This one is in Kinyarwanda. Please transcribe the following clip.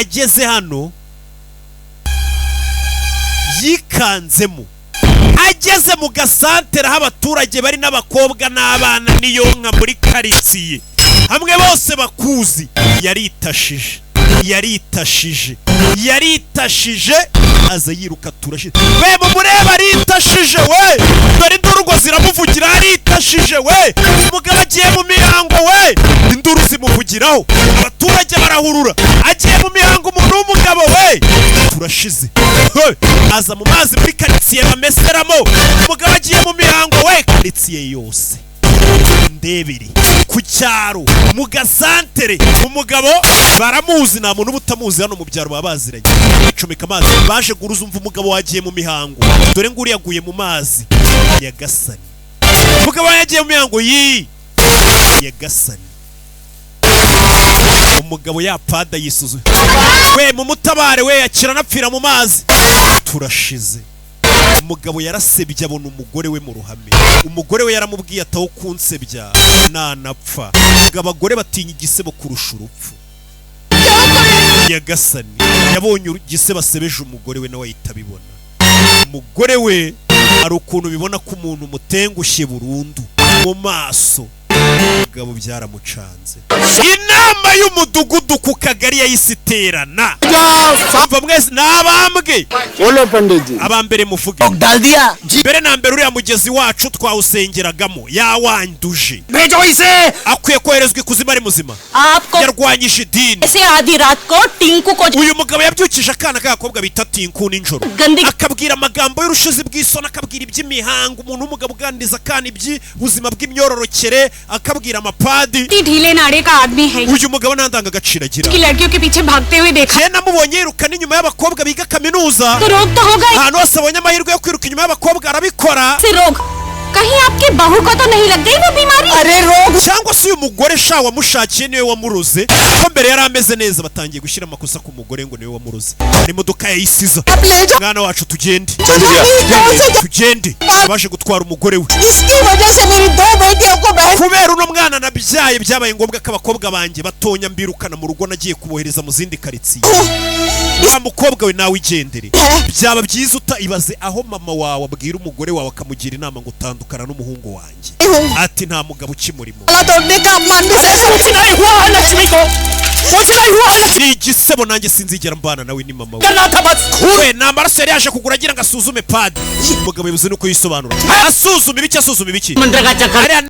ageze hano yikanzemo, ageze mu gasantere aho abaturage bari n'abakobwa n'abana n'iyonka muri karitsiye hamwe bose bakuzi, yaritashije aza yiruka turashije. We mumureba aritashije we, dore induru ziramuvugira, aritashije we, umugabo agiye mu mihango we, induru zimuvugiraho, abaturage barahurura, agiye mu mihango umuntu w'umugabo we, turashize. Aza mu mazi muri karitsiye bameseramo, umugabo agiye mu mihango we, karitsiye yose ndebiri ku cyaro mu gasantere, umugabo baramuzi, nta muntu ubutamuzi hano mu byaro baba baziranye, icomeka amazi baje guruza, umva umugabo wagiye mu mihango, dore nguri yaguye mu mazi ya Gasani, umugabo yagiye mu mihango ya Gasani, umugabo yapada yisuzuye, we mu mutabare we, yakira napfira mu mazi, turashize. Umugabo yarasebye abona umugore we mu ruhame, umugore we yaramubwiye ataho kunsebya nanapfa, abagore batinya igisebo kurusha urupfu. Nyagasani yabonye igisebo asebeje umugore we, nawe ahita abibona. Umugore we ari ukuntu bibona ko umuntu mutengushye burundu mu maso, umugabo byaramucanze. Inama y'umudugudu ku kagari yahise iterana, mva mwese n'abambwe abambere muvuge, mbere na mbere uriya mugezi wacu twawusengeragamo yawanduje, akwiye koherezwa ikuzimu ari muzima, yarwanyije idini. Uyu mugabo yabyukije akana k'agakobwa bita Tinku nijoro, akabwira amagambo y'urushizi bw'isoni, akabwira iby'imihango, umuntu w'umugabo uganiriza akana iby'ubuzima bw'imyororokere, akabwira amapadi. Uyu mugabo nta ndangagaciro agira, namubonye yiruka inyuma y'abakobwa biga kaminuza, ahantu hose abonye amahirwe yo kwiruka inyuma y'abakobwa arabikora. कहीं आपकी बहू को तो नहीं लग गई वो बीमारी? अरे रोग cyangwa se uyu mugore sha wamushakiye niwe wamuroze, ko mbere yari ameze neza, batangiye gushyira amakosa ku mugore ngo niwe wamuroze. Ari modoka yayisiza, mwana wacu tugende baje gutwara umugore we. Kubera uno mwana nabyaye byabaye ngombwa ko abakobwa banjye batonya mbirukana mu rugo, nagiye kubohereza mu zindi karitsiye. Wa mukobwa we nawe igendere, byaba byiza utaibaze aho mama wawe abwira umugore wawe akamugira inama ngo utandukana n'umuhungu wanjye, ati nta mugabo ukimurimo. Ni igisebo nanjye sinzigera mbana nawe, ni mama we nta maraso yari yaje kugura agira ngo asuzume padi. Umugabo yabuze nuko yisobanura, asuzume ibiki